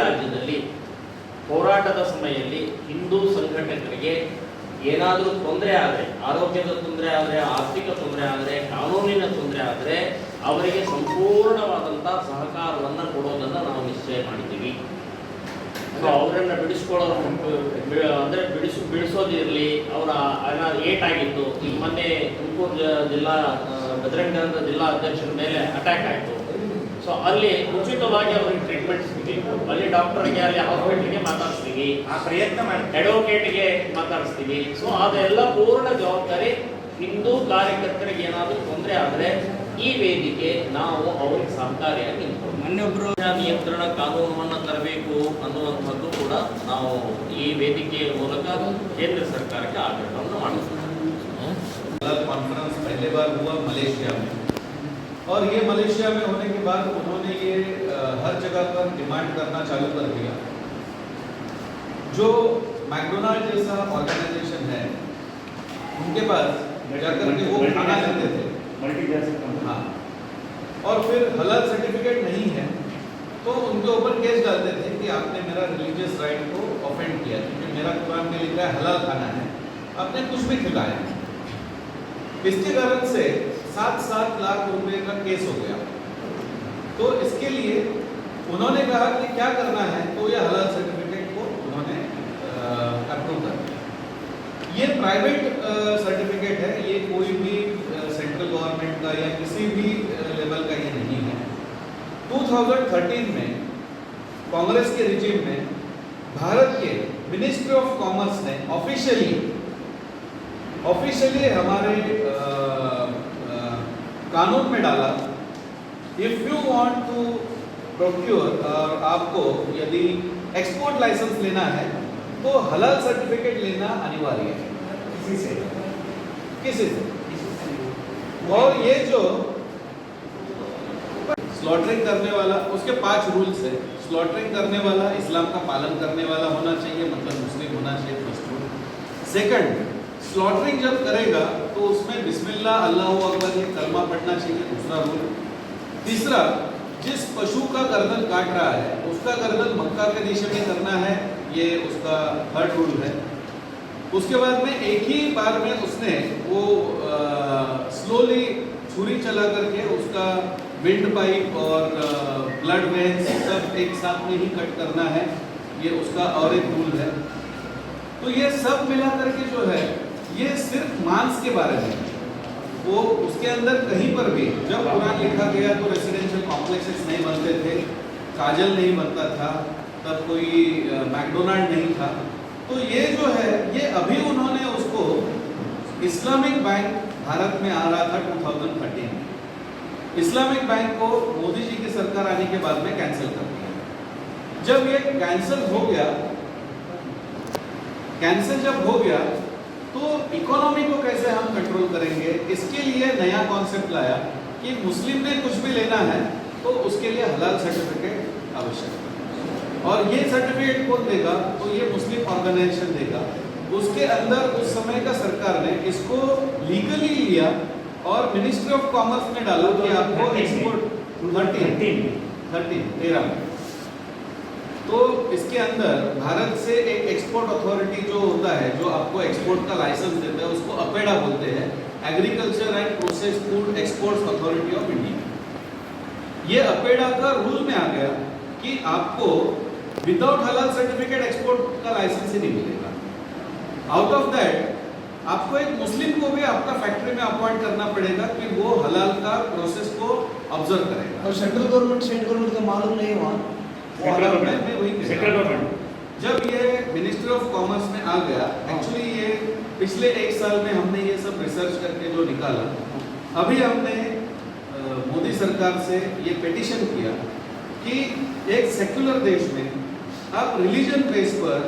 ರಾಜ್ಯದಲ್ಲಿ ಹೋರಾಟದ ಸಮಯದಲ್ಲಿ ಹಿಂದೂ ಸಂಘಟಕರಿಗೆ ಏನಾದರೂ ತೊಂದರೆ ಆದರೆ, ಆರೋಗ್ಯದ ತೊಂದರೆ ಆದರೆ, ಆರ್ಥಿಕ ತೊಂದರೆ ಆದರೆ, ಕಾನೂನಿನ ತೊಂದರೆ ಆದರೆ ಅವರಿಗೆ ಸಂಪೂರ್ಣವಾದಂಥ ಸಹಕಾರವನ್ನು ಕೊಡೋದನ್ನು ನಾವು ನಿಶ್ಚಯ ಮಾಡಿದ್ದೀವಿ. ಅವರನ್ನು ಬಿಡಿಸ್ಕೊಳ್ಳೋದು ಅಂದರೆ ಬಿಡಿಸೋದಿರಲಿ, ಅವರ ಏಟಾಗಿತ್ತು. ಈಗ ಮೊನ್ನೆ ತುಮಕೂರು ಜಿಲ್ಲಾ ಬಜರಂಗ ದಳದ ಜಿಲ್ಲಾ ಅಧ್ಯಕ್ಷರ ಮೇಲೆ ಅಟ್ಯಾಕ್ ಆಯಿತು. ಸೊ ಅಲ್ಲಿ ಉಚಿತವಾಗಿ ಅವರಿಗೆ ಟ್ರೀಟ್ಮೆಂಟ್ ಸಿಗಬೇಕು. ಅಲ್ಲಿ ಡಾಕ್ಟರ್ಗೆ, ಅಲ್ಲಿ ಹಾಸ್ಪಿಟ್ಲಿಗೆ ಮಾತಾಡಿಸ್ತೀವಿ, ಆ ಪ್ರಯತ್ನ ಮಾಡಿ, ಅಡ್ವೊಕೇಟ್ಗೆ ಮಾತಾಡಿಸ್ತೀವಿ. ಸೊ ಅದೆಲ್ಲ ಪೂರ್ಣ ಜವಾಬ್ದಾರಿ. ಹಿಂದೂ ಕಾರ್ಯಕರ್ತರಿಗೆ ಏನಾದರೂ ತೊಂದರೆ ಆದರೆ ಈ ವೇದಿಕೆ ನಾವು ಅವರಿಗೆ ಸಹಕಾರಿಯಾಗಿ ನಿಂತ್ಕೊಂಡು ಮೊನ್ನೆೊಬ್ಬರು ನಿಯಂತ್ರಣ ಕಾನೂನನ್ನು ತರಬೇಕು ಅನ್ನುವಂಥದ್ದು ಕೂಡ ನಾವು ಈ ವೇದಿಕೆಯ ಮೂಲಕ ಕೇಂದ್ರ ಸರ್ಕಾರಕ್ಕೆ ಆಗ್ರಹವನ್ನು ಮಾಡಿಸ್ತೀವಿ. कॉन्फ्रेंस पहली बार हुआ मलेशिया में, और ये मलेशिया में होने के बाद उन्होंने ये हर जगह पर डिमांड करना चालू कर दिया। जो मैकडोनाल्ड जैसा ऑर्गेनाइजेशन है उनके पास जाकर के वो खाना लेते थे, हाँ, और फिर हलाल सर्टिफिकेट नहीं है तो उनके ऊपर केस डालते थे कि आपने मेरा रिलीजियस राइट को ऑफेंड किया, क्योंकि मेरा कुरान में लिखा है हलाल खाना है, आपने कुछ भी खिलाया। इसके कारण से 7-7 लाख रुपए का केस हो गया। तो इसके लिए उन्होंने कहा कि क्या करना है, तो ये हलाल सर्टिफिकेट को उन्होंने अप्रूव कर दिया। ये प्राइवेट सर्टिफिकेट है, ये कोई भी सेंट्रल गवर्नमेंट का या किसी भी लेवल का ये नहीं है। 2013 में कांग्रेस के रिजीम में भारत के मिनिस्ट्री ऑफ कॉमर्स ने ऑफिशियली हमारे कानून में डाला, if you want to procure, और आपको यदि एक्सपोर्ट लाइसेंस लेना है तो हलाल सर्टिफिकेट लेना अनिवार्य है किसी से। और ये जो स्लॉटरिंग करने वाला, उसके 5 रूल्स है। स्लॉटरिंग करने वाला इस्लाम का पालन करने वाला होना चाहिए, मतलब मुस्लिम होना चाहिए, फर्स्ट रूल। सेकंड, स्लॉटरिंग जब करेगा तो उसमें बिस्मिल्लाह अल्लाहु अकबर ये कलमा पढ़ना चाहिए, दूसरा रूल। तीसरा, जिस पशु का गर्दन काट रहा है उसका गर्दन मक्का के दिशा में करना है, ये उसका थर्ड रूल है। उसके बाद में एक ही बार में उसने वो स्लोली छुरी चला करके उसका विंड पाइप और ब्लड वेन्स सब एक साथ में ही कट करना है, ये उसका और एक रूल है। तो ये सब मिला करके जो है ये सिर्फ मांस के बारे में, वो उसके अंदर कहीं पर भी जब कुरान लिखा गया तो रेसिडेंशियल कॉम्प्लेक्सेस नहीं बनते थे, काजल नहीं बनता था, तब कोई मैकडोनाल्ड नहीं था। तो ये जो है ये अभी उन्होंने उसको इस्लामिक बैंक भारत में आ रहा था 2013 में, इस्लामिक बैंक को मोदी जी की सरकार आने के बाद में कैंसिल कर दिया। जब ये कैंसिल हो गया तो इकोनॉमी को कैसे हम कंट्रोल करेंगे, इसके लिए नया कॉन्सेप्ट लाया कि मुस्लिम ने कुछ भी लेना है तो उसके लिए हलाल सर्टिफिकेट आवश्यक है। और ये सर्टिफिकेट कौन देगा, तो ये मुस्लिम ऑर्गेनाइजेशन देगा। उसके अंदर उस समय का सरकार ने इसको लीगली लिया और मिनिस्ट्री ऑफ कॉमर्स ने डाला कि आपको एक्सपोर्ट 13 में, तो इसके अंदर भारत से एक एक्सपोर्ट अथॉरिटी जो होता है, जो आपको एक्सपोर्ट का लाइसेंस देता है, उसको अपेडा बोलते हैं, agriculture and process food exports authority of India. ये अपेडा का रूल में आ गया कि आपको विदाउट हलाल सर्टिफिकेट एक्सपोर्ट का लाइसेंस ही नहीं मिलेगा। आउट ऑफ दैट आपको एक मुस्लिम को भी आपका फैक्ट्री में अपॉइंट करना पड़ेगा कि वो हलाल का प्रोसेस को ऑब्जर्व करेगा। और सेंट्रल गवर्नमेंट स्टेट गवर्नमेंट का मालूम नहीं हुआ, सेंट्रल गवर्नमेंट जब ये मिनिस्ट्री ऑफ कॉमर्स में आ गया, एक्चुअली ये पिछले 1 साल में हमने ये सब रिसर्च करके जो निकाला, अभी हमने मोदी सरकार से ये पिटीशन किया कि एक सेक्युलर देश में आप रिलीजन बेस पर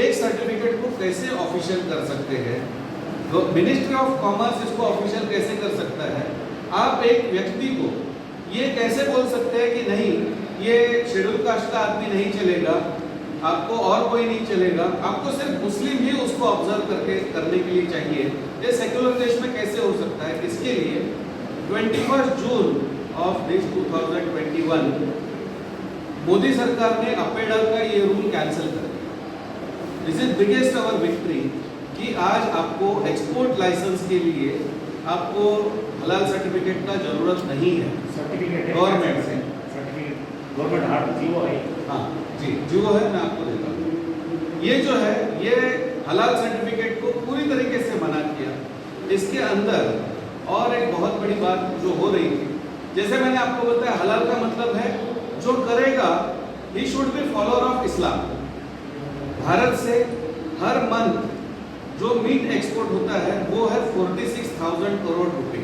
एक सर्टिफिकेट को कैसे ऑफिशियल कर सकते हैं, तो मिनिस्ट्री ऑफ कॉमर्स इसको ऑफिशियल कैसे कर सकता है। आप एक व्यक्ति को ये कैसे बोल सकते हैं कि नहीं ये शेड्यूल कास्ट का आदमी नहीं चलेगा, आपको और कोई नहीं चलेगा, आपको सिर्फ मुस्लिम ही उसको ऑब्जर्व करके करने के लिए चाहिए। ये सेक्युलर देश में कैसे हो सकता है। इसके लिए 21 जून ऑफ दिस 2021 मोदी सरकार ने अपेडा का ये रूल कैंसिल कर दिया। This is biggest our victory कि आज आपको एक्सपोर्ट लाइसेंस के लिए आपको हलाल सर्टिफिकेट का जरूरत नहीं है सर्टिफिकेट गवर्नमेंट से। गवर्नमेंट हार्ट जीवो है। हाँ जी, जो है मैं आपको देता हूँ। ये जो है ये हलाल सर्टिफिकेट को पूरी तरीके से मना किया। इसके अंदर और एक बहुत बड़ी बात जो हो रही थी, जैसे मैंने आपको बताया हलाल का मतलब है जो करेगा he should be follower of Islam. Bharat से हर मंथ जो मीट एक्सपोर्ट होता है वो है 46,000 करोड़ रुपए।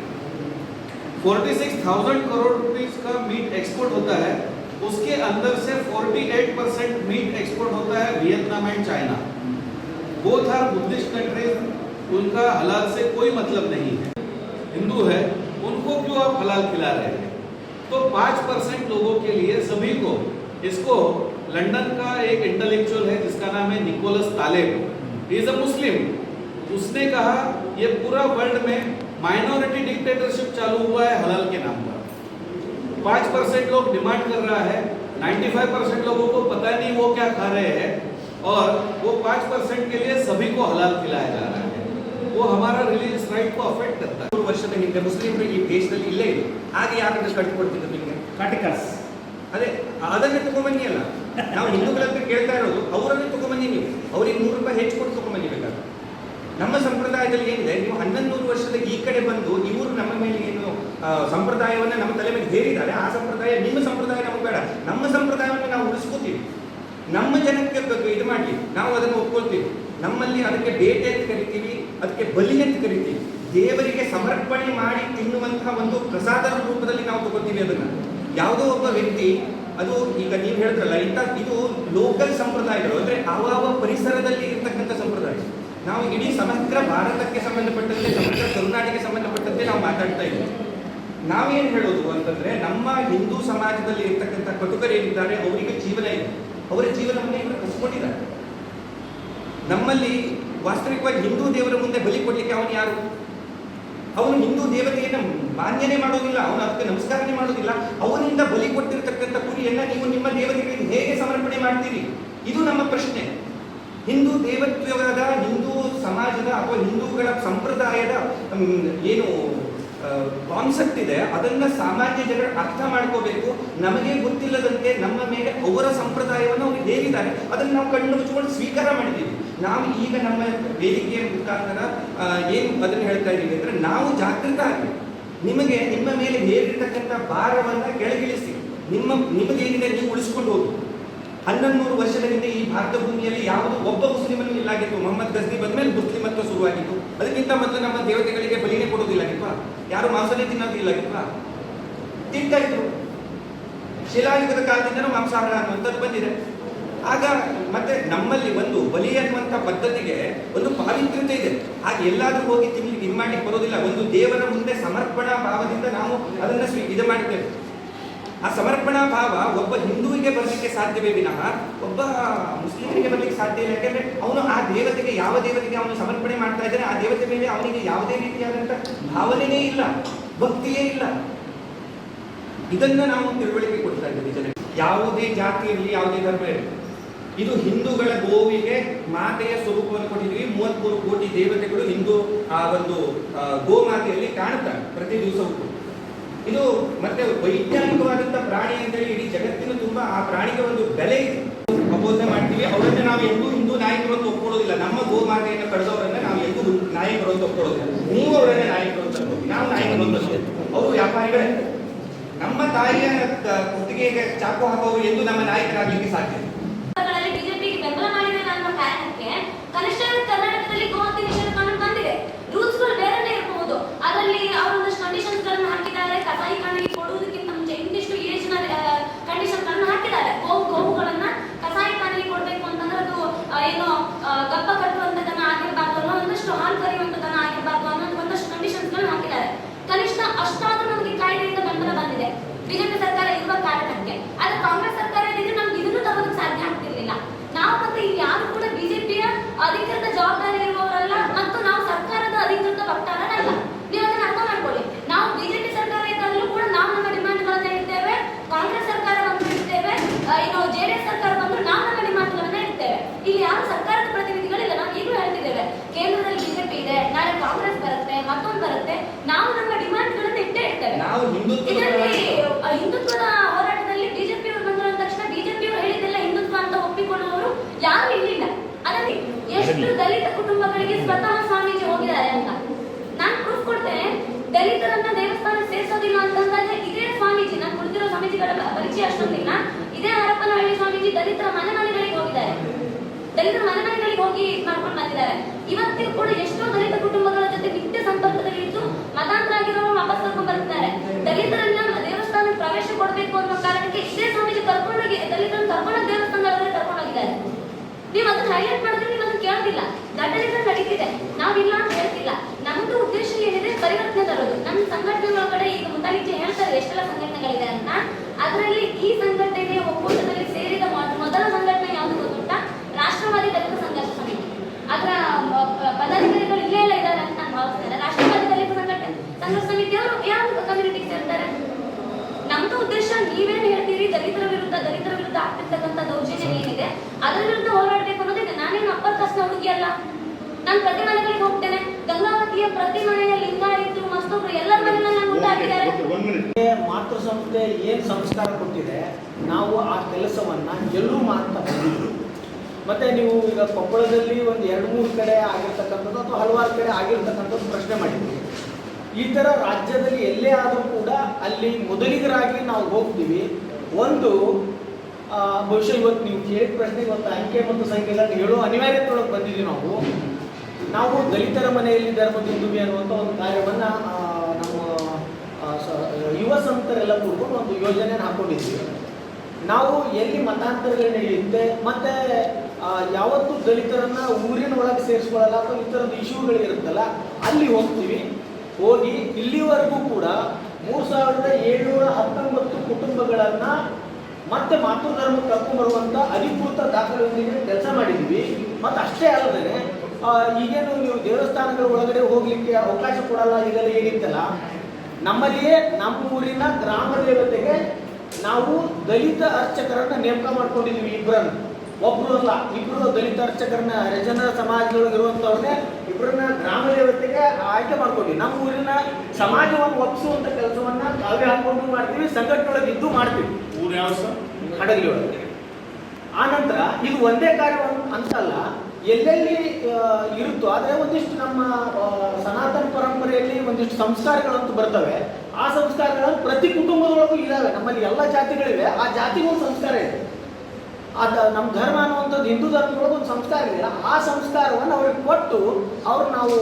46,000 करोड़ रुपीस का मीट एक्सपोर्ट होता है, उसके अंदर से 48% मीट एक्सपोर्ट होता है Vietnam and China. Both are Buddhist countries, उनका हलाल से कोई मतलब नहीं है। हिंदू है उनको क्यों आप हलाल खिला रहे हैं? तो 5% लोगों के लिए सभी को, इसको लंदन का एक इंटेलेक्चुअल है जिसका नाम है Nicholas Taleb, he is a मुस्लिम। उसने कहा ये पूरा वर्ल्ड में माइनॉरिटी डिक्टेटरशिप चालू हुआ है हलाल के नाम पर। 5% लोग डिमांड कर रहा है, 95% लोगों को पता नहीं वो क्या खा रहे हैं, और वो 5% के लिए सभी को हलाल खिलाया जा रहा है। वो हमारा रिलीजियस राइट को अफेक्ट करता है। 3 ವರ್ಷದ ಹಿಂದೆ ಮುಸ್ಲಿಮರು ಈ ದೇಶದಲ್ಲಿ ಇಲ್ಲೇ ಇದೆ, ಆಗ ಯಾರನ್ನು ಕಟ್ಟಿಕೊಡ್ತಿದ್ರು ನಿಮಗೆ? ಕಾಟಿಕಸ್ ಅದೇ ಅದನ್ನೇ ತಗೊಂಬನ್ನಿ ಅಲ್ಲ, ನಾವು ಹಿಂದೂಗಳ ಹತ್ರ ಕೇಳ್ತಾ ಇರೋದು ಅವರನ್ನೇ ತಗೊಂಬನ್ನಿ. ನೀವು ಅವ್ರಿಗೆ 100 ರೂಪಾಯಿ ಹೆಚ್ಚು ಕೊಟ್ಟು ತಗೊಂಬನ್ನಿ ಬೇಕಾದ್ರೆ. ನಮ್ಮ ಸಂಪ್ರದಾಯದಲ್ಲಿ ಏನಿದೆ, ನೀವು 1100 ವರ್ಷದ ಈ ಕಡೆ ಬಂದು ಇವರು ನಮ್ಮ ಮೇಲೆ ಏನು ಸಂಪ್ರದಾಯವನ್ನ ನಮ್ಮ ತಲೆ ಮೇಲೆ ಹೇರಿದ್ದಾರೆ, ಆ ಸಂಪ್ರದಾಯ ನಿಮ್ಮ ಸಂಪ್ರದಾಯ ನಮಗೆ ಬೇಡ. ನಮ್ಮ ಸಂಪ್ರದಾಯವನ್ನು ನಾವು ಉಳಿಸ್ಕೋತೀವಿ, ನಮ್ಮ ಜನಕ್ಕೆ ಇದು ಮಾಡಿ ನಾವು ಅದನ್ನು ಒಪ್ಕೊಳ್ತೀವಿ. ನಮ್ಮಲ್ಲಿ ಅದಕ್ಕೆ ಬೇಟೆ ಅಂತ ಕರಿತೀವಿ, ಅದಕ್ಕೆ ಬಲಿ ಅಂತ ಕರಿತೀವಿ. ದೇವರಿಗೆ ಸಮರ್ಪಣೆ ಮಾಡಿ ತಿನ್ನುವಂತಹ ಒಂದು ಪ್ರಸಾದದ ರೂಪದಲ್ಲಿ ನಾವು ತಗೋತೀವಿ ಅದನ್ನ. ಯಾವುದೋ ಒಬ್ಬ ವ್ಯಕ್ತಿ, ಅದು ಈಗ ನೀವು ಹೇಳಿದ್ರಲ್ಲ, ಇದು ಲೋಕಲ್ ಸಂಪ್ರದಾಯಗಳು, ಅಂದ್ರೆ ಆವಾವ ಪರಿಸರದಲ್ಲಿ ಇರ್ತಕ್ಕಂಥ ಸಂಪ್ರದಾಯ. ನಾವು ಇಡೀ ಸಮಗ್ರ ಭಾರತಕ್ಕೆ ಸಂಬಂಧಪಟ್ಟಂತೆ, ಸಮಗ್ರ ಕರ್ನಾಟಕಕ್ಕೆ ಸಂಬಂಧಪಟ್ಟಂತೆ ನಾವು ಮಾತಾಡ್ತಾ ಇದ್ದೀವಿ. ನಾವೇನು ಹೇಳೋದು ಅಂತಂದ್ರೆ, ನಮ್ಮ ಹಿಂದೂ ಸಮಾಜದಲ್ಲಿ ಇರ್ತಕ್ಕಂಥ ಕಟುಕರು ಏನಿದ್ದಾರೆ ಅವರಿಗೆ ಜೀವನ ಇದೆ, ಅವರ ಜೀವನವನ್ನು ಇವರು ಕಸ್ಕೊಂಡಿದ್ದಾರೆ. ನಮ್ಮಲ್ಲಿ ವಾಸ್ತವಿಕವಾಗಿ ಹಿಂದೂ ದೇವರ ಮುಂದೆ ಬಲಿ ಕೊಡ್ಲಿಕ್ಕೆ ಅವನು ಯಾರು? ಅವನು ಹಿಂದೂ ದೇವತೆಯನ್ನು ಮಾನ್ಯನೇ ಮಾಡೋದಿಲ್ಲ, ಅವನು ಅದಕ್ಕೆ ನಮಸ್ಕಾರನೇ ಮಾಡೋದಿಲ್ಲ. ಅವನಿಂದ ಬಲಿ ಕೊಟ್ಟಿರ್ತಕ್ಕಂಥ ಕುರಿಯನ್ನ ನೀವು ನಿಮ್ಮ ದೇವತೆಗಳಿಗೆ ಹೇಗೆ ಸಮರ್ಪಣೆ ಮಾಡ್ತೀರಿ? ಇದು ನಮ್ಮ ಪ್ರಶ್ನೆ. ಹಿಂದೂ ದೇವತ್ವದ, ಹಿಂದೂ ಸಮಾಜದ ಅಥವಾ ಹಿಂದೂಗಳ ಸಂಪ್ರದಾಯದ ಏನು ಕಾನ್ಸೆಪ್ಟ್ ಇದೆ, ಅದನ್ನ ಸಾಮಾನ್ಯ ಜನರು ಅರ್ಥ ಮಾಡ್ಕೋಬೇಕು. ನಮಗೆ ಗೊತ್ತಿಲ್ಲದಂತೆ ನಮ್ಮ ಮೇಲೆ ಅವರ ಸಂಪ್ರದಾಯವನ್ನು ಅವರು ಹೇರಿದ್ದಾರೆ, ಅದನ್ನು ನಾವು ಕಣ್ಣು ಮುಚ್ಚಿಕೊಂಡು ಸ್ವೀಕಾರ ಮಾಡಿದ್ದೀವಿ. ನಾವು ಈಗ ನಮ್ಮ ವೇದಿಕೆಯ ಮುಖಾಂತರ ಏನು ಅದನ್ನು ಹೇಳ್ತಾ ಇದ್ದೀವಿ ಅಂದ್ರೆ, ನಾವು ಜಾಗೃತ ಆಗಿ ನಿಮಗೆ ನಿಮ್ಮ ಮೇಲೆ ಹೇರಿರ್ತಕ್ಕಂಥ ಭಾರವನ್ನ ಕೆಳಗಿಳಿಸಿ ನಿಮಗೇನಿದೆ ನೀವು ಉಳಿಸ್ಕೊಂಡು ಹೋಗಿ. 1100 ವರ್ಷದ ಹಿಂದೆ ಈ ಭಾರತ ಭೂಮಿಯಲ್ಲಿ ಯಾವುದು ಒಬ್ಬ ಮುಸ್ಲಿಮನ್ನು ಇಲ್ಲಾಗಿತ್ತು. ಮೊಹಮ್ಮದ್ ಗಜ್ನಿ ಬಂದ ಮೇಲೆ ಮುಸ್ಲಿಮತ್ವ ಶುರುವಾಗಿತ್ತು. ಅದಕ್ಕಿಂತ ಮೊದಲು ನಮ್ಮ ದೇವತೆಗಳಿಗೆ ಬಲಿನೇ ಕೊಡೋದಿಲ್ಲಾಗಿತ್ವಾ? ಯಾರು ಮಾಂಸನೇ ತಿನ್ನೋದಿಲ್ಲಾಗಿತ್ವಾ? ತಿಂತಾ ಇದ್ರು. ಶಿಲಾಯುಗದ ಕಾಲದಿಂದನೂ ಮಾಂಸಾಹಾರ ಅನ್ನುವಂಥದ್ದು ಬಂದಿದೆ. ಆಗ ಮತ್ತೆ ನಮ್ಮಲ್ಲಿ ಒಂದು ಬಲಿ ಅನ್ನುವಂಥ ಪದ್ಧತಿಗೆ ಒಂದು ಪಾವಿತ್ರ್ಯತೆ ಇದೆ. ಹಾಗೆ ಎಲ್ಲಾದ್ರೂ ಹೋಗಿ ತಿನ್ಲಿಕ್ಕೆ ಇದು ಮಾಡ್ಲಿಕ್ಕೆ ಬರೋದಿಲ್ಲ. ಒಂದು ದೇವರ ಮುಂದೆ ಸಮರ್ಪಣಾ ಭಾವದಿಂದ ನಾವು ಅದನ್ನ ಇದು ಮಾಡ್ತೇವೆ. ಆ ಸಮರ್ಪಣಾ ಭಾವ ಒಬ್ಬ ಹಿಂದೂವಿಗೆ ಬರಲಿಕ್ಕೆ ಸಾಧ್ಯವೇ ವಿನಃ ಒಬ್ಬ ಮುಸ್ಲಿಮರಿಗೆ ಬರಲಿಕ್ಕೆ ಸಾಧ್ಯ ಇಲ್ಲ. ಯಾಕೆಂದ್ರೆ ಅವನು ಆ ದೇವತೆಗೆ, ಯಾವ ದೇವತೆಗೆ ಅವನು ಸಮರ್ಪಣೆ ಮಾಡ್ತಾ ಇದ್ದಾನೆ, ಆ ದೇವತೆ ಮೇಲೆ ಅವನಿಗೆ ಯಾವುದೇ ರೀತಿಯಾದಂಥ ಭಾವನೆಯೇ ಇಲ್ಲ, ಭಕ್ತಿಯೇ ಇಲ್ಲ. ಇದನ್ನ ನಾವು ತಿಳುವಳಿಕೆ ಕೊಡ್ತಾ ಇದ್ದೀವಿ ಜನರಿಗೆ. ಯಾವುದೇ ಜಾತಿ ಇರಲಿ, ಯಾವುದೇ ಧರ್ಮ ಇರಲಿ, ಇದು ಹಿಂದೂಗಳ ಗೋವಿಗೆ ಮಾತೆಯ ಸ್ವರೂಪವನ್ನು ಕೊಟ್ಟಿದ್ವಿ. 33 ಕೋಟಿ ದೇವತೆಗಳು ಹಿಂದೂ ಆ ಒಂದು ಗೋಮಾತೆಯಲ್ಲಿ ಕಾಣುತ್ತಾರೆ ಪ್ರತಿ ದಿವಸವೂ. ಇದು ಮತ್ತೆ ವೈಜ್ಞಾನಿಕವಾದಂಥ ಪ್ರಾಣಿ ಅಂತೇಳಿ ಇಡೀ ಜಗತ್ತಿನ ತುಂಬಾ ಆ ಪ್ರಾಣಿಗೆ ಒಂದು ಬೆಲೆ ಇದೆ. ಪ್ರಬೋಧನೆ ಮಾಡ್ತೀವಿ. ಅವರನ್ನ ನಾವು ಎಂದೂ ಹಿಂದೂ ನಾಯಕರು ಅಂತ ಒಪ್ಕೊಳ್ಳೋದಿಲ್ಲ. ನಮ್ಮ ಗೋಮಾತೆಯನ್ನು ಕಳೆದವರನ್ನ ನಾವು ಎಂದೂ ನಾಯಕರು ಅಂತ ಒಪ್ಕೊಳ್ಳೋದಿಲ್ಲ. ನೀವು ಅವರನ್ನ ನಾಯಕರು ಅಂತ ಅನ್ಬೋದು, ನಾವು ನಾಯಕರು ಅಂತ ಅವರು ವ್ಯಾಪಾರಿಗಳೇ. ನಮ್ಮ ತಾಯಿಯ ಕುತ್ತಿಗೆಗೆ ಚಾಕು ಹಾಕೋರು ಎಂದು ನಮ್ಮ ನಾಯಕರಾಗಲಿಕ್ಕೆ ಸಾಧ್ಯ. ಬಿಜೆಪಿಗೆ ಬೆಂಬಲ ಮಾಡಿದೆ ಅನ್ನೋ ಕಾರಣಕ್ಕೆ ಕನಿಷ್ಠ ಕರ್ನಾಟಕದಲ್ಲಿ ಗೋಹತ್ಯೆ ನಿಷೇಧ ಕಾನೂನು ಬಂದಿದೆ. ರೂಲ್ಸ್ಗಳು ಬೇರೆನೇ ಇರಬಹುದು, ಅದರಲ್ಲಿ ಅವರೊಂದಷ್ಟು ಕಂಡೀಷನ್ಸ್ ಗಳನ್ನ ಹಾಕಿದ್ದಾರೆ. ಕಸಾಯಿಖಾನೆಗೆ ಕೊಡುವುದಕ್ಕಿಂತ ಮುಂಚೆ ಇಂತಿಷ್ಟು ಏಜ್ ನ ಕಂಡೀಷನ್ ಗಳನ್ನ ಹಾಕಿದ್ದಾರೆ. ಗೋವುಗಳನ್ನ ಕಸಾಯಿಖಾನೆಗೆ ಕೊಡ್ಬೇಕು ಅಂತಂದ್ರೆ ಅದು ಏನು ಗಪ್ಪ ಕಟ್ಟುವಂತದನ್ನ ಆಗಿರ್ಬಾರ್ದು, ಅನ್ನೋ ಒಂದಷ್ಟು ಹಾಲು ಕರೆಯುವಂತದನ್ನ ಆಗಿರ್ಬಾರ್ದು ಅನ್ನೋ ಒಂದಷ್ಟು ಕಂಡೀಷನ್ಸ್ ಗಳನ್ನ ಹಾಕಿದ್ದಾರೆ. ಕನಿಷ್ಠ ಅಷ್ಟಾದ್ರೂ ನಮಗೆ ಕಾಯ್ದೆಯಿಂದ ಬೆಂಬಲ ಬಂದಿದೆ ಬಿಜೆಪಿ ಸರ್ಕಾರ ಇರುವ ಕಾರಣಕ್ಕೆ. ಆದ್ರೆ ಕಾಂಗ್ರೆಸ್ ಸರ್ಕಾರ ಏನಿದ್ರೆ ನಮ್ಗೆ ಇದನ್ನು ತಗೋದಕ್ಕೆ ಸಾಧ್ಯ ಎಷ್ಟು ದಲಿತ ಕುಟುಂಬಗಳಿಗೆ ಸ್ವತಃ ಸ್ವಾಮೀಜಿ ಹೋಗಿದ್ದಾರೆ ಅಂತ ನಾನು ಪ್ರೂಫ್ ಕೊಡ್ತೇನೆ. ದಲಿತರನ್ನ ದೇವಸ್ಥಾನ ಸೇರಿಸೋದಿಲ್ಲ ಅಂತಂದ್ರೆ ಇದೇ ಸ್ವಾಮೀಜಿ, ನಾನು ಕುಳಿತಿರೋ ಸ್ವಾಮೀಜಿಗಳ ಪರಿಚಯ ಅಷ್ಟೊಂದಿಲ್ಲ, ಇದೇ ಹರಪನಹಳ್ಳಿ ಸ್ವಾಮೀಜಿ ದಲಿತರ ಮನೆಗಳಿಗೆ ಹೋಗಿದ್ದಾರೆ, ದಲಿತರ ಮನೆಗಳಿಗೆ ಹೋಗಿ ಮಾಡ್ಕೊಂಡು ಬಂದಿದ್ದಾರೆ. ಇವತ್ತಿಗೂ ಕೂಡ ಎಷ್ಟೋ ದಲಿತ ಕುಟುಂಬಗಳ ಜೊತೆ ನಿತ್ಯ ಸಂಪರ್ಕದಲ್ಲಿ ಇದ್ದು ಮತಾಂತರ ಆಗಿರೋರು ವಾಪಸ್ ಕರ್ಕೊಂಡು ಬರ್ತಾರೆ. ದಲಿತರನ್ನ ದೇವಸ್ಥಾನಕ್ಕೆ ಪ್ರವೇಶ ಕೊಡಬೇಕು ಅನ್ನೋ ಕಾರಣಕ್ಕೆ ಇದೇ ಸ್ವಾಮೀಜಿ ಕರ್ಕೊಂಡೋಗಿ ದಲಿತರನ್ನ ಕರ್ಕೊಂಡೋಗಿ ದೇವಸ್ಥಾನದೊಳಗಡೆ ಕರ್ಕೊಂಡೋಗಿದ್ದಾರೆ. ನೀವು ಅದನ್ನ ಹೈಲೈಟ್ ಮಾಡಿದ್ರೆ ನೀವು ಅದನ್ನ ಕೇಳೋದಿಲ್ಲ. ಘಟನೆಗಳು ನಡೀತಿದೆ, ನಾವಿಲ್ಲ ಅಂತ ಹೇಳ್ತಿಲ್ಲ. ನಮ್ದು ಉದ್ದೇಶ ಏನಿದೆ, ಪರಿವರ್ತನೆ ತರೋದು. ನಮ್ಮ ಸಂಘಟನೆಗಳೊಳಗಡೆ ಈಗ ಮುತಾಲಿಜಿ ಹೇಳ್ತಾರೆ ಎಷ್ಟೆಲ್ಲ ಸಂಘಟನೆಗಳಿದೆ ಅಂತ. ಅದರಲ್ಲಿ ಈ ಸಂಘಟನೆ ಒಕ್ಕೂಟದಲ್ಲಿ ಸೇರಿದ ಮೊದಲ ಸಂಘಟನೆ ಯಾವುದು ಗೊತ್ತುಂಟಾ? ರಾಷ್ಟ್ರವಾದಿ ದಲಿತ ಸಂಘರ್ಷ ಸಮಿತಿ. ಅದರ ಪದಾಧಿಕಾರಿಗಳು ಇಲ್ಲೇ ಎಲ್ಲ ಇದ್ದಾರೆ ಅಂತ ನಾನು ಭಾವಿಸ್ತೇನೆ. ರಾಷ್ಟ್ರವಾದಿ ದಲಿತ ಸಂಘರ್ಷ ಸಮಿತಿಯವರು ಯಾವ ಕಮ್ಯುನಿಟಿಗೆ ಸೇರ್ತಾರೆ? ನಮ್ದು ಉದ್ದೇಶ ನೀವೇನು ಹೇಳ್ತೀರಿ, ದಲಿತರ ವಿರುದ್ಧ ಆಗ್ತಿರ್ತಕ್ಕಂಥ ದೌರ್ಜನ್ಯ ಏನಿದೆ ಅದರ ವಿರುದ್ಧ ಹೋರಾಡಬೇಕು ಅನ್ನೋದಿದೆ. ನಾನೇನು ಅಪ್ಪರ್ ಕಾಸ್ಟ್ನ ಹುಡುಗಿ ಅಲ್ಲ. ನಾನು ಪ್ರತಿ ಮನೆಗಳಿಗೆ ಹೋಗ್ತೇನೆ. ಗಂಗಾವತಿಯ ಪ್ರತಿ ಮನೆಯ ಲಿಂಗಾಯತರು ಮಸ್ತೊಬ್ರು ಎಲ್ಲರ ಮನೆಯಲ್ಲಿ ನಾನು ಊಟ ಹಾಕಿದ್ದಾರೆ. ಮಾತೃ ಸಂಸ್ಥೆ ಏನು ಸಂಸ್ಕಾರ ಕೊಟ್ಟಿದೆ, ನಾವು ಆ ಕೆಲಸವನ್ನು ಎಲ್ಲರೂ ಮಾಡ್ತಾ ಬಂದಿದ್ದೀವಿ. ಮತ್ತು ನೀವು ಈಗ ಕೊಪ್ಪಳದಲ್ಲಿ ಒಂದು 2-3 ಕಡೆ ಆಗಿರ್ತಕ್ಕಂಥದ್ದು ಅಥವಾ ಹಲವಾರು ಕಡೆ ಆಗಿರ್ತಕ್ಕಂಥದ್ದು ಪ್ರಶ್ನೆ ಮಾಡಿದ್ವಿ. ಈ ಥರ ರಾಜ್ಯದಲ್ಲಿ ಎಲ್ಲೇ ಆದರೂ ಕೂಡ ಅಲ್ಲಿ ಮೊದಲಿಗರಾಗಿ ನಾವು ಹೋಗ್ತೀವಿ. ಒಂದು ಬಹುಶಃ ಇವತ್ತು ನೀವು ಕೇಳಿದ ಪ್ರಶ್ನೆ, ಇವತ್ತು ಅಂಕೆ ಮತ್ತು ಸಂಖ್ಯೆಗಳನ್ನು ಹೇಳೋ ಅನಿವಾರ್ಯತೆಯೊಳಗೆ ಬಂದಿದ್ದೀವಿ. ನಾವು ದಲಿತರ ಮನೆಯಲ್ಲಿ ಧರ್ಮದುಂದುಬಿ ಅನ್ನುವಂಥ ಒಂದು ಕಾರ್ಯವನ್ನು ನಮ್ಮ ಯುವ ಸಂಸ್ಥರೆಲ್ಲ ಕೂತ್ಕೊಂಡು ಒಂದು ಯೋಜನೆಯನ್ನು ಹಾಕ್ಕೊಂಡಿದ್ದೀವಿ. ನಾವು ಎಲ್ಲಿ ಮತಾಂತರಗಳು ನಡೆಯುತ್ತೆ ಮತ್ತು ಯಾವತ್ತೂ ದಲಿತರನ್ನು ಊರಿನ ಒಳಗೆ ಸೇರಿಸ್ಕೊಳ್ಳಲ್ಲ ಅಥವಾ ಈ ಥರದ ಇಶ್ಯೂಗಳಿರುತ್ತಲ್ಲ ಅಲ್ಲಿ ಹೋಗ್ತೀವಿ. ಹೋಗಿ ಇಲ್ಲಿವರೆಗೂ ಕೂಡ 3719 ಕುಟುಂಬಗಳನ್ನು ಮತ್ತೆ ಮಾತೃಧರ್ಮಕ್ಕೆ ಕರ್ಕೊಂಡ್ಬರುವಂಥ ಅಧಿಕೃತ ದಾಖಲೆಯೊಂದಿಗೆ ಕೆಲಸ ಮಾಡಿದ್ದೀವಿ. ಮತ್ತು ಅಷ್ಟೇ ಅಲ್ಲದೆ ಈಗೇನು ನೀವು ದೇವಸ್ಥಾನಗಳ ಒಳಗಡೆ ಹೋಗಲಿಕ್ಕೆ ಅವಕಾಶ ಕೊಡಲ್ಲ ಈಗೆಲ್ಲ ಏನಿತ್ತಲ್ಲ, ನಮ್ಮಲ್ಲಿಯೇ ನಮ್ಮ ಊರಿನ ಗ್ರಾಮ ದೇವತೆಗೆ ನಾವು ದಲಿತ ಅರ್ಚಕರನ್ನು ನೇಮಕ ಮಾಡ್ಕೊಂಡಿದ್ದೀವಿ. ಒಬ್ಬರು ಅಲ್ಲ, ಇಬ್ಬರು ದಲಿತ ಅರ್ಚಕರನ್ನ ಹರಿಜನ ಸಮಾಜದೊಳಗಿರುವಂಥವ್ರನ್ನೇ ಇಬ್ಬರನ್ನ ಗ್ರಾಮ ದೇವತೆಗೆ ಆಯ್ಕೆ ಮಾಡ್ಕೊಂಡಿವಿ. ನಮ್ಮ ಊರಿನ ಸಮಾಜವನ್ನು ಒಪ್ಪಿಸುವಂಥ ಕೆಲಸವನ್ನ ನಾವೇ ಹಾಕೊಂಡು ಮಾಡ್ತೀವಿ, ಸಂಘಟನೆಯೊಳಗೆ ಇದ್ದು ಮಾಡ್ತೀವಿ. ಊರು ಯಾವ ಸರ್? ಹಡಗಲಿ ಒಳಗೆ. ಆನಂತರ ಇದು ಒಂದೇ ಕಾರ್ಯ ಅಂತಲ್ಲ, ಎಲ್ಲೆಲ್ಲಿ ಇರುತ್ತೋ ಆದರೆ ಒಂದಿಷ್ಟು ನಮ್ಮ ಸನಾತನ ಪರಂಪರೆಯಲ್ಲಿ ಒಂದಿಷ್ಟು ಸಂಸ್ಕಾರಗಳಂತೂ ಬರ್ತವೆ. ಆ ಸಂಸ್ಕಾರಗಳನ್ನು ಪ್ರತಿ ಕುಟುಂಬದೊಳಗೂ ಇದ್ದಾವೆ. ನಮ್ಮಲ್ಲಿ ಎಲ್ಲ ಜಾತಿಗಳಿವೆ, ಆ ಜಾತಿಗೂ ಒಂದು ಸಂಸ್ಕಾರ ಇದೆ. ನಮ್ಮ ಧರ್ಮ ಅನ್ನುವಂಥದ್ದು ಹಿಂದೂ ಧರ್ಮದೊಳಗೆ ಒಂದು ಸಂಸ್ಕಾರ ಇದೆ. ಆ ಸಂಸ್ಕಾರವನ್ನು ಅವ್ರಿಗೆ ಕೊಟ್ಟು ಅವ್ರು ನಾವು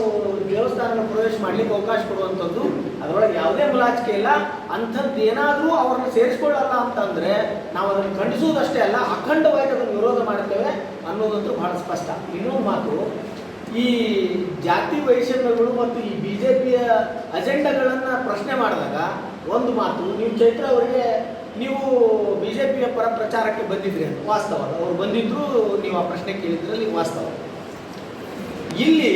ದೇವಸ್ಥಾನ ಪ್ರವೇಶ ಮಾಡ್ಲಿಕ್ಕೆ ಅವಕಾಶ ಕೊಡುವಂಥದ್ದು, ಅದರೊಳಗೆ ಯಾವುದೇ ಮುಲಾಜಿಕೆ ಇಲ್ಲ. ಅಂಥದ್ದು ಏನಾದರೂ ಅವ್ರನ್ನ ಸೇರಿಸ್ಕೊಳ್ಳಲ್ಲ ಅಂತಂದರೆ ನಾವು ಅದನ್ನು ಖಂಡಿಸುವುದಷ್ಟೇ ಅಲ್ಲ, ಅಖಂಡವಾಗಿ ಅದನ್ನು ವಿರೋಧ ಮಾಡ್ತೇವೆ ಅನ್ನೋದಂತೂ ಬಹಳ ಸ್ಪಷ್ಟ. ಇನ್ನೊಂದು ಮಾತು, ಈ ಜಾತಿ ವೈಷಮ್ಯಗಳು ಮತ್ತು ಈ BJPಯ ಅಜೆಂಡಾಗಳನ್ನು ಪ್ರಶ್ನೆ ಮಾಡಿದಾಗ ಒಂದು ಮಾತು, ನೀವು ಚೈತ್ರ ಅವರಿಗೆ ನೀವು BJPಯ ಪರ ಪ್ರಚಾರಕ್ಕೆ ಬಂದಿದ್ರಿ ಅಂತ ವಾಸ್ತವ, ಅವ್ರು ಬಂದಿದ್ರು, ನೀವು ಆ ಪ್ರಶ್ನೆ ಕೇಳಿದ್ರಲ್ಲಿ ವಾಸ್ತವ. ಇಲ್ಲಿ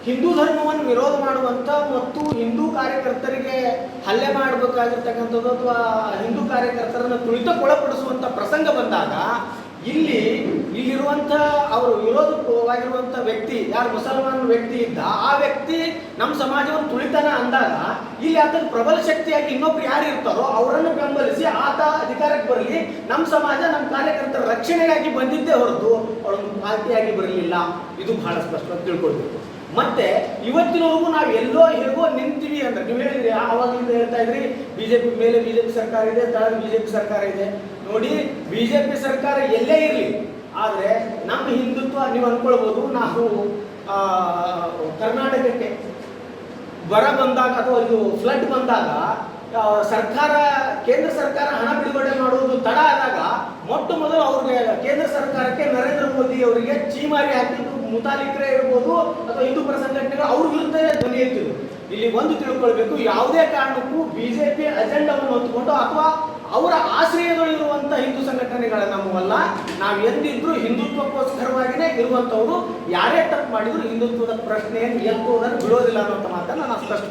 ಹಿಂದೂ ಧರ್ಮವನ್ನು ವಿರೋಧ ಮಾಡುವಂಥ ಮತ್ತು ಹಿಂದೂ ಕಾರ್ಯಕರ್ತರಿಗೆ ಹಲ್ಲೆ ಮಾಡಬೇಕಾಗಿರ್ತಕ್ಕಂಥದ್ದು ಅಥವಾ ಹಿಂದೂ ಕಾರ್ಯಕರ್ತರನ್ನು ತುಳಿತಕ್ಕೊಳಪಡಿಸುವಂಥ ಪ್ರಸಂಗ ಬಂದಾಗ ಇಲ್ಲಿರುವಂಥ ಅವರು ವಿರೋಧವಾಗಿರುವಂಥ ವ್ಯಕ್ತಿ ಯಾರು ಮುಸಲ್ಮಾನ ವ್ಯಕ್ತಿ ಇದ್ದ, ಆ ವ್ಯಕ್ತಿ ನಮ್ಮ ಸಮಾಜವನ್ನು ತುಳಿತಾನ ಅಂದಾಗ ಇಲ್ಲಿ ಆತನ ಪ್ರಬಲ ಶಕ್ತಿಯಾಗಿ ಇನ್ನೊಬ್ರು ಯಾರು ಇರ್ತಾರೋ ಅವರನ್ನು ಬೆಂಬಲಿಸಿ ಆತ ಅಧಿಕಾರಕ್ಕೆ ಬರಲಿ, ನಮ್ಮ ಸಮಾಜ ನಮ್ಮ ಕಾರ್ಯಕರ್ತರ ರಕ್ಷಣೆಗಾಗಿ ಬಂದಿದ್ದೇ ಹೊರತು ಅವರೊಂದು ಪಾರ್ಟಿಯಾಗಿ ಬರಲಿಲ್ಲ. ಇದು ಬಹಳ ಸ್ಪಷ್ಟವಾಗಿ ತಿಳ್ಕೊಳ್ಬೇಕು. ಮತ್ತೆ ಇವತ್ತಿನವರೆಗೂ ನಾವು ಎಲ್ಲೋ ಹೇಗೋ ನಿಂತೀವಿ ಅಂದ್ರೆ, ನೀವು ಹೇಳಿದ್ರಿ ಆವಾಗಿಂದ ಹೇಳ್ತಾ ಇದ್ರಿ BJP ಮೇಲೆ BJP ಸರ್ಕಾರ ಇದೆ, ತಳಗ BJP ಸರ್ಕಾರ ಇದೆ. ನೋಡಿ, BJP ಸರ್ಕಾರ ಎಲ್ಲೇ ಇರಲಿ, ಆದರೆ ನಮ್ಮ ಹಿಂದುತ್ವ ನೀವು ಅನ್ಕೊಳ್ಬೋದು, ನಾವು ಕರ್ನಾಟಕಕ್ಕೆ ಬರ ಬಂದಾಗ ಅಥವಾ ಇದು ಫ್ಲಡ್ ಬಂದಾಗ ಕೇಂದ್ರ ಸರ್ಕಾರ ಹಣ ಬಿಡುಗಡೆ ಮಾಡುವುದು ತಡ ಆದಾಗ ಮೊಟ್ಟ ಮೊದಲು ಅವ್ರಿಗೆ ಕೇಂದ್ರ ಸರ್ಕಾರಕ್ಕೆ ನರೇಂದ್ರ ಮೋದಿ ಅವರಿಗೆ ಚೀಮಾರಿ ಹಾಕಿದ್ದು ಮುತಾಲಿಕರೇ ಇರ್ಬೋದು ಅಥವಾ ಹಿಂದೂ ಪರ ಸಂಘಟನೆಗಳು ಅವ್ರ ವಿರುದ್ಧ ಧ್ವನಿ ಎತ್ತಿದ್ರು. ಇಲ್ಲಿ ಒಂದು ತಿಳ್ಕೊಳ್ಬೇಕು, ಯಾವುದೇ ಕಾರಣಕ್ಕೂ BJP ಅಜೆಂಡಾವನ್ನು ಹೊತ್ತುಕೊಂಡು ಅಥವಾ ಅವರ ಆಶ್ರಯದಲ್ಲಿರುವಂಥ ಹಿಂದೂ ಸಂಘಟನೆಗಳ ನಮ್ಮವಲ್ಲ. ನಾವು ಎಂದಿದ್ರು ಹಿಂದುತ್ವಕ್ಕೋಸ್ಕರವಾಗಿಯೇ ಇರುವಂಥವ್ರು. ಯಾರೇ ತಪ್ಪು ಮಾಡಿದ್ರು ಹಿಂದುತ್ವದ ಪ್ರಶ್ನೆಯನ್ನು ಎತ್ತುವುದನ್ನು ಬಿಡೋದಿಲ್ಲ ಅನ್ನೋಂಥ ಮಾತನ್ನು ನಾನು ಸ್ಪಷ್ಟ